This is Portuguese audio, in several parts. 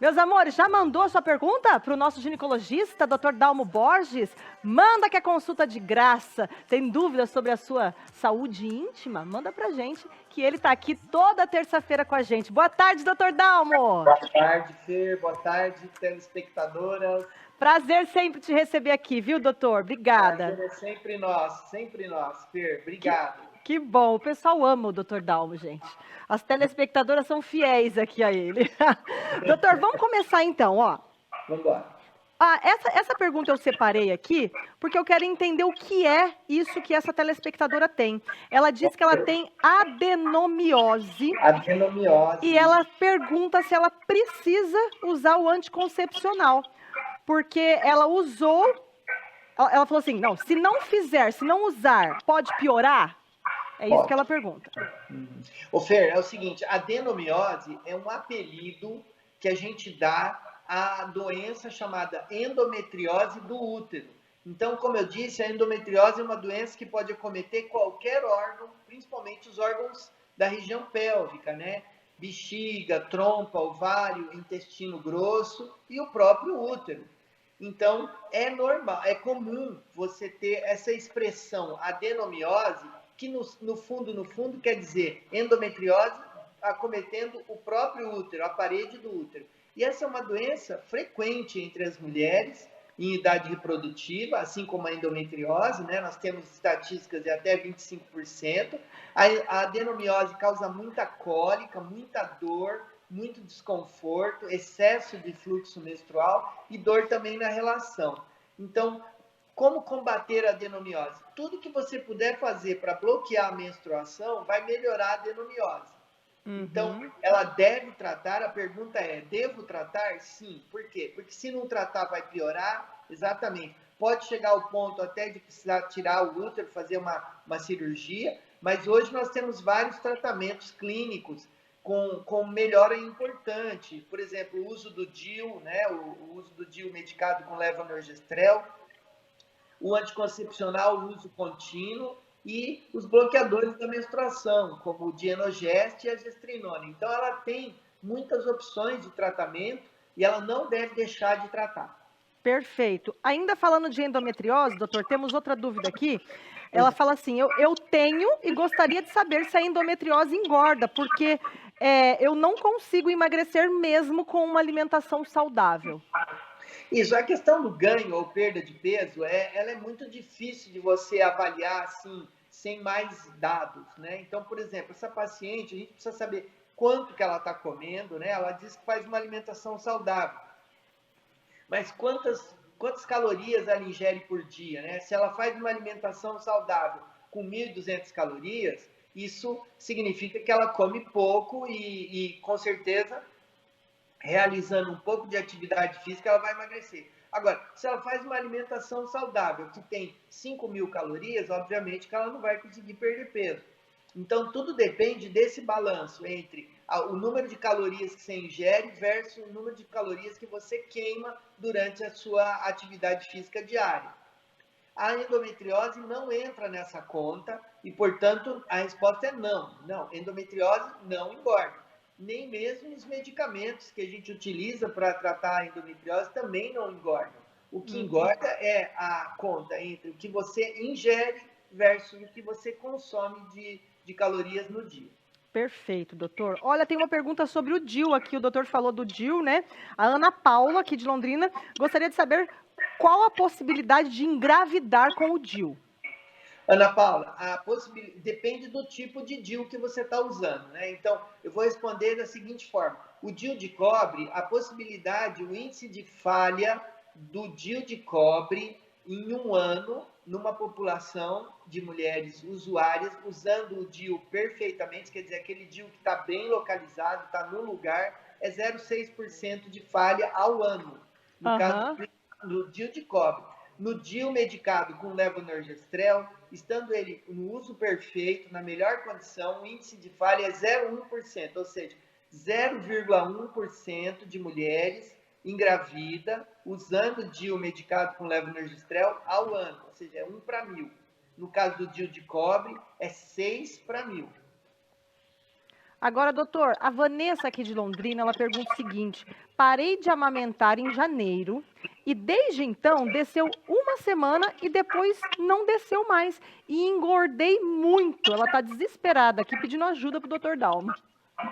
Meus amores, já mandou a sua pergunta para o nosso ginecologista, Dr. Dalmo Borges? Manda que é consulta de graça. Tem dúvidas sobre a sua saúde íntima? Manda pra gente, que ele está aqui toda terça-feira com a gente. Boa tarde, Dr. Dalmo. Boa tarde, Fer. Boa tarde, telespectadoras. Prazer sempre te receber aqui, viu, doutor? Obrigada. Prazer é sempre nós, Fer. Obrigado. Que bom, o pessoal ama o Dr. Dalmo, gente. As telespectadoras são fiéis aqui a ele. Doutor, vamos começar então, ó. Vamos embora. Essa pergunta eu separei aqui, porque eu quero entender o que é isso que essa telespectadora tem. Ela diz que ela tem adenomiose. Adenomiose. E ela pergunta se ela precisa usar o anticoncepcional. Porque ela usou... Ela falou assim, não, se não usar, pode piorar? É isso que ela pergunta. Ô, Fer, é o seguinte, a adenomiose é um apelido que a gente dá à doença chamada endometriose do útero. Então, como eu disse, a endometriose é uma doença que pode acometer qualquer órgão, principalmente os órgãos da região pélvica, né? Bexiga, trompa, ovário, intestino grosso e o próprio útero. Então, é normal, é comum você ter essa expressão adenomiose, que no fundo quer dizer endometriose acometendo o próprio útero, a parede do útero. E essa é uma doença frequente entre as mulheres em idade reprodutiva, assim como a endometriose, né? Nós temos estatísticas de até 25%. A adenomiose causa muita cólica, muita dor, muito desconforto, excesso de fluxo menstrual e dor também na relação. Então, como combater a adenomiose? Tudo que você puder fazer para bloquear a menstruação vai melhorar a adenomiose. Então, ela deve tratar, a pergunta é, devo tratar? Sim. Por quê? Porque se não tratar vai piorar? Exatamente. Pode chegar ao ponto até de precisar tirar o útero, fazer uma cirurgia, mas hoje nós temos vários tratamentos clínicos com melhora importante. Por exemplo, o uso do DIU, né? O uso do DIU medicado com levonorgestrel, o anticoncepcional, o uso contínuo e os bloqueadores da menstruação, como o Dienogest e a gestrinona. Então, ela tem muitas opções de tratamento e ela não deve deixar de tratar. Perfeito. Ainda falando de endometriose, doutor, temos outra dúvida aqui. Ela fala assim, eu tenho e gostaria de saber se a endometriose engorda, porque eu não consigo emagrecer mesmo com uma alimentação saudável. Isso, a questão do ganho ou perda de peso, ela é muito difícil de você avaliar assim, sem mais dados, né? Então, por exemplo, essa paciente, a gente precisa saber quanto que ela está comendo, né? Ela diz que faz uma alimentação saudável, mas quantas calorias ela ingere por dia, né? Se ela faz uma alimentação saudável com 1.200 calorias, isso significa que ela come pouco e com certeza realizando um pouco de atividade física, ela vai emagrecer. Agora, se ela faz uma alimentação saudável que tem 5.000 calorias, obviamente que ela não vai conseguir perder peso. Então, tudo depende desse balanço entre o número de calorias que você ingere versus o número de calorias que você queima durante a sua atividade física diária. A endometriose não entra nessa conta e, portanto, a resposta é não. Não, endometriose não engorda. Nem mesmo os medicamentos que a gente utiliza para tratar a endometriose também não engordam. O que engorda é a conta entre o que você ingere versus o que você consome de calorias no dia. Perfeito, doutor. Olha, tem uma pergunta sobre o DIU aqui. O doutor falou do DIU, né? A Ana Paula, aqui de Londrina, gostaria de saber qual a possibilidade de engravidar com o DIU. Ana Paula, depende do tipo de DIU que você está usando, né? Então, eu vou responder da seguinte forma. O DIU de cobre, a possibilidade, o índice de falha do DIU de cobre em um ano, numa população de mulheres usuárias, usando o DIU perfeitamente, quer dizer, aquele DIU que está bem localizado, está no lugar, é 0,6% de falha ao ano, no caso do DIU de cobre. No DIU medicado com levonorgestrel, estando ele no uso perfeito, na melhor condição, o índice de falha é 0,1%, ou seja, 0,1% de mulheres engravida usando DIU medicado com levonorgestrel ao ano, ou seja, é 1 para 1.000. No caso do DIU de cobre, é 6 para 1.000. Agora, doutor, a Vanessa aqui de Londrina, ela pergunta o seguinte: parei de amamentar em janeiro e desde então desceu uma semana e depois não desceu mais. E engordei muito. Ela está desesperada aqui pedindo ajuda para o doutor Dalmo.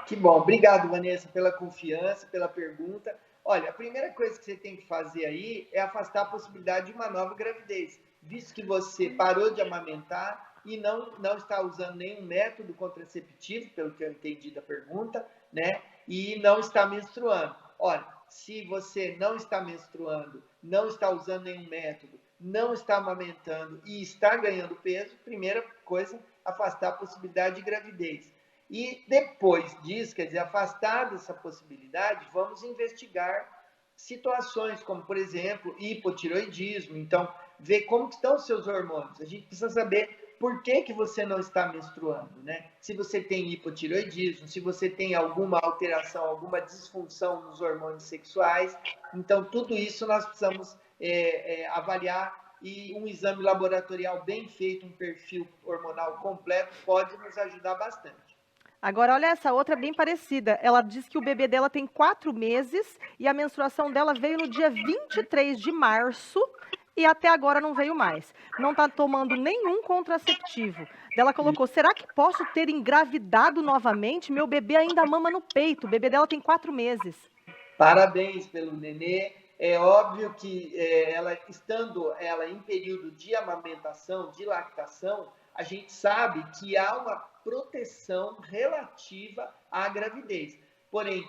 Que bom. Obrigado, Vanessa, pela confiança, pela pergunta. Olha, a primeira coisa que você tem que fazer aí é afastar a possibilidade de uma nova gravidez, visto que você parou de amamentar e não está usando nenhum método contraceptivo, pelo que eu entendi da pergunta, né? E não está menstruando. Olha, se você não está menstruando, não está usando nenhum método, não está amamentando e está ganhando peso, primeira coisa, afastar a possibilidade de gravidez. E depois disso, quer dizer, afastar dessa possibilidade, vamos investigar situações como, por exemplo, hipotireoidismo. Então, ver como estão os seus hormônios. A gente precisa saber por que você não está menstruando, né? Se você tem hipotireoidismo, se você tem alguma alteração, alguma disfunção nos hormônios sexuais. Então, tudo isso nós precisamos avaliar e um exame laboratorial bem feito, um perfil hormonal completo, pode nos ajudar bastante. Agora, olha essa outra bem parecida. Ela diz que o bebê dela tem 4 meses e a menstruação dela veio no dia 23 de março e até agora não veio mais. Não está tomando nenhum contraceptivo. Ela colocou, será que posso ter engravidado novamente? Meu bebê ainda mama no peito. O bebê dela tem 4 meses. Parabéns pelo nenê. É óbvio que estando ela em período de amamentação, de lactação, a gente sabe que há uma proteção relativa à gravidez. Porém,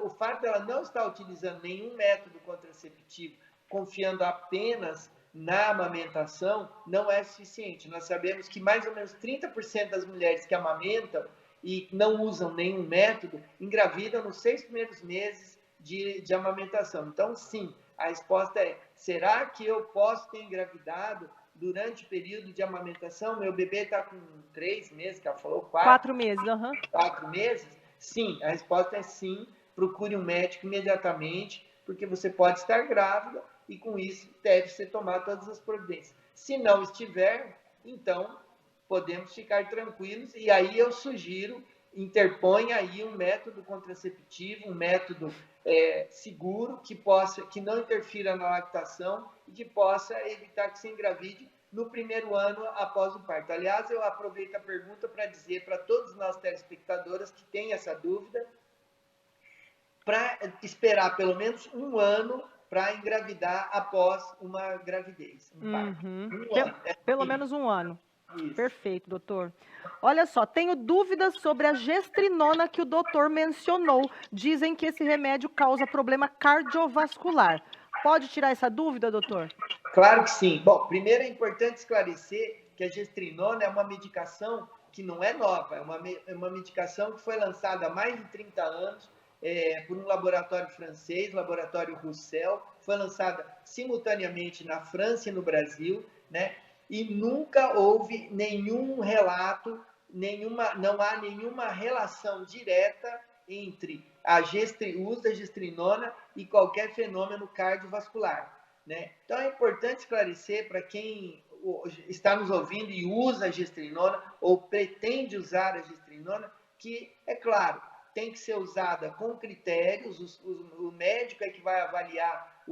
o fato dela não estar utilizando nenhum método contraceptivo, confiando apenas na amamentação, não é suficiente. Nós sabemos que mais ou menos 30% das mulheres que amamentam e não usam nenhum método engravidam nos 6 primeiros meses de amamentação. Então, sim, a resposta é: será que eu posso ter engravidado durante o período de amamentação? Meu bebê está com 3 meses, que ela falou, 4 meses, aham. 4 meses? Sim, a resposta é sim. Procure um médico imediatamente, porque você pode estar grávida e com isso deve ser tomar todas as providências. Se não estiver, então podemos ficar tranquilos e aí eu sugiro, interponha aí um método contraceptivo, um método seguro que não interfira na lactação e que possa evitar que se engravide no primeiro ano após o parto. Aliás, eu aproveito a pergunta para dizer para todos nós telespectadoras que têm essa dúvida, para esperar pelo menos um ano para engravidar após uma gravidez, um parto. Ano. Pelo menos um ano. Isso. Perfeito, doutor. Olha só, tenho dúvidas sobre a gestrinona que o doutor mencionou. Dizem que esse remédio causa problema cardiovascular. Pode tirar essa dúvida, doutor? Claro que sim. Bom, primeiro é importante esclarecer que a gestrinona é uma medicação que não é nova, é uma medicação que foi lançada há mais de 30 anos por um laboratório francês, laboratório Roussel, foi lançada simultaneamente na França e no Brasil, né? E nunca houve nenhum relato, não há nenhuma relação direta entre o uso da gestrinona e qualquer fenômeno cardiovascular, né? Então é importante esclarecer para quem está nos ouvindo e usa a gestrinona ou pretende usar a gestrinona que, é claro, tem que ser usada com critérios, o médico é que vai avaliar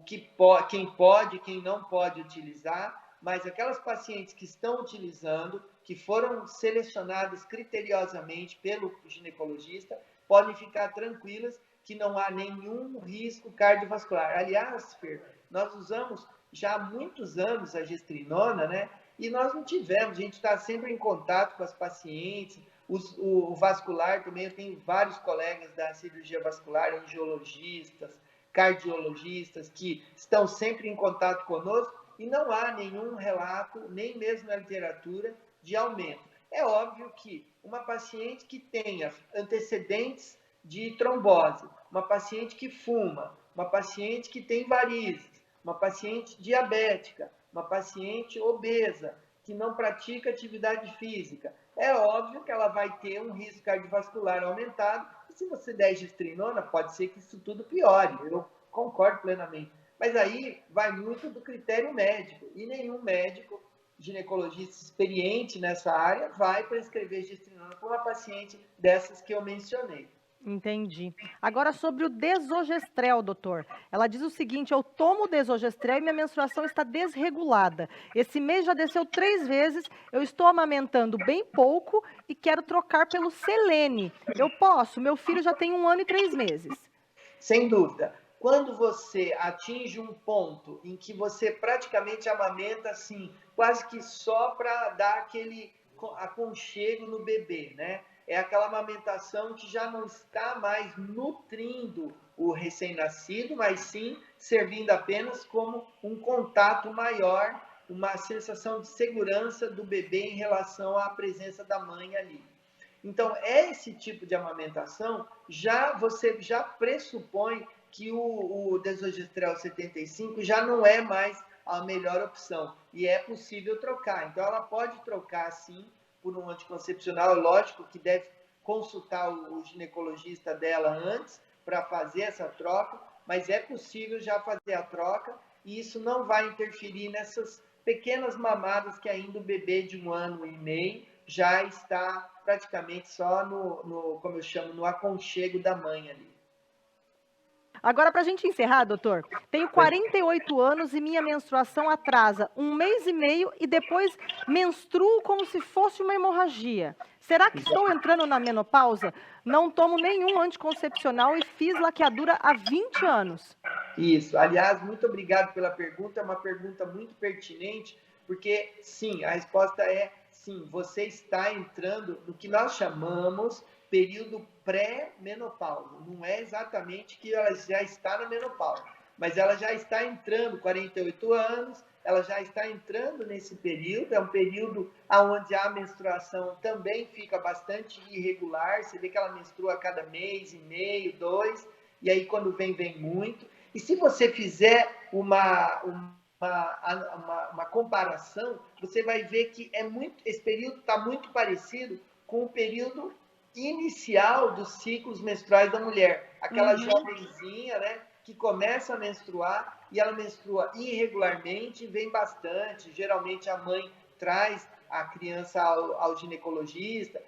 quem pode e quem não pode utilizar, mas aquelas pacientes que estão utilizando, que foram selecionadas criteriosamente pelo ginecologista, podem ficar tranquilas que não há nenhum risco cardiovascular. Aliás, Fer, nós usamos já há muitos anos a gestrinona, né? E nós não tivemos, a gente está sempre em contato com as pacientes, o vascular também, eu tenho vários colegas da cirurgia vascular, angiologistas, cardiologistas, que estão sempre em contato conosco e não há nenhum relato, nem mesmo na literatura, de aumento. É óbvio que uma paciente que tenha antecedentes de trombose, uma paciente que fuma, uma paciente que tem varizes, uma paciente diabética, uma paciente obesa, que não pratica atividade física, é óbvio que ela vai ter um risco cardiovascular aumentado, e se você der gestrinona, pode ser que isso tudo piore, eu concordo plenamente. Mas aí vai muito do critério médico, e nenhum médico ginecologista experiente nessa área vai prescrever gestrinona para uma paciente dessas que eu mencionei. Entendi. Agora, sobre o desogestrel, doutor. Ela diz o seguinte: eu tomo desogestrel e minha menstruação está desregulada. Esse mês já desceu 3 vezes, eu estou amamentando bem pouco e quero trocar pelo Selene. Eu posso? Meu filho já tem 1 ano e 3 meses. Sem dúvida. Quando você atinge um ponto em que você praticamente amamenta assim, quase que só para dar aquele aconchego no bebê, né? É aquela amamentação que já não está mais nutrindo o recém-nascido, mas sim servindo apenas como um contato maior, uma sensação de segurança do bebê em relação à presença da mãe ali. Então, esse tipo de amamentação, você já pressupõe que o desogestrel 75 já não é mais a melhor opção. E é possível trocar. Então, ela pode trocar, sim, por um anticoncepcional. Lógico que deve consultar o ginecologista dela antes para fazer essa troca, mas é possível já fazer a troca e isso não vai interferir nessas pequenas mamadas que ainda o bebê de 1 ano e meio já está praticamente só como eu chamo, no aconchego da mãe ali. Agora, para a gente encerrar, doutor, tenho 48 anos e minha menstruação atrasa 1 mês e meio e depois menstruo como se fosse uma hemorragia. Será que estou entrando na menopausa? Não tomo nenhum anticoncepcional e fiz laqueadura há 20 anos. Isso. Aliás, muito obrigado pela pergunta. É uma pergunta muito pertinente, porque sim, a resposta é sim. Você está entrando no que nós chamamos período pré-menopausa. Não é exatamente que ela já está na menopausa, mas ela já está entrando, 48 anos, ela já está entrando nesse período. É um período onde a menstruação também fica bastante irregular. Você vê que ela menstrua a cada mês e meio, 2, e aí quando vem muito. E se você fizer uma comparação, você vai ver que esse período está muito parecido com o período inicial dos ciclos menstruais da mulher. Aquela jovenzinha, né, que começa a menstruar e ela menstrua irregularmente, vem bastante. Geralmente a mãe traz a criança ao ginecologista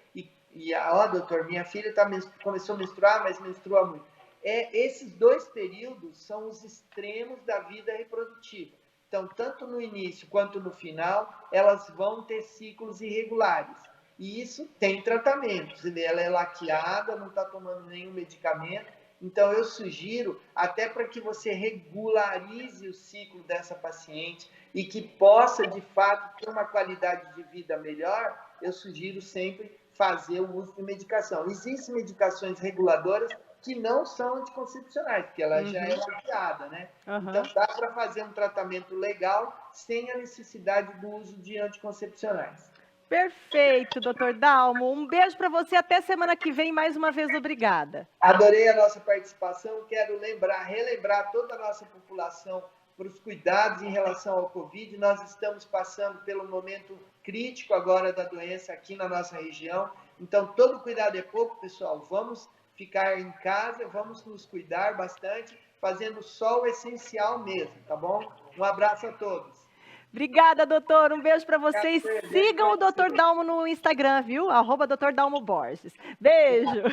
doutor, minha filha começou a menstruar, mas menstrua muito. Esses 2 períodos são os extremos da vida reprodutiva. Então, tanto no início quanto no final, elas vão ter ciclos irregulares. E isso tem tratamento. Ela é laqueada, não está tomando nenhum medicamento. Então, eu sugiro, até para que você regularize o ciclo dessa paciente e que possa, de fato, ter uma qualidade de vida melhor, eu sugiro sempre fazer o uso de medicação. Existem medicações reguladoras que não são anticoncepcionais, porque ela já é laqueada, né? Então, dá para fazer um tratamento legal sem a necessidade do uso de anticoncepcionais. Perfeito, doutor Dalmo. Um beijo para você. Até semana que vem. Mais uma vez, obrigada. Adorei a nossa participação. Quero relembrar toda a nossa população para os cuidados em relação ao Covid. Nós estamos passando pelo momento crítico agora da doença aqui na nossa região. Então, todo cuidado é pouco, pessoal. Vamos ficar em casa, vamos nos cuidar bastante, fazendo só o essencial mesmo, tá bom? Um abraço a todos. Obrigada, doutor. Um beijo para vocês. Sigam o Dr. Dalmo no Instagram, viu? @Dr. Dalmo Borges. Beijo.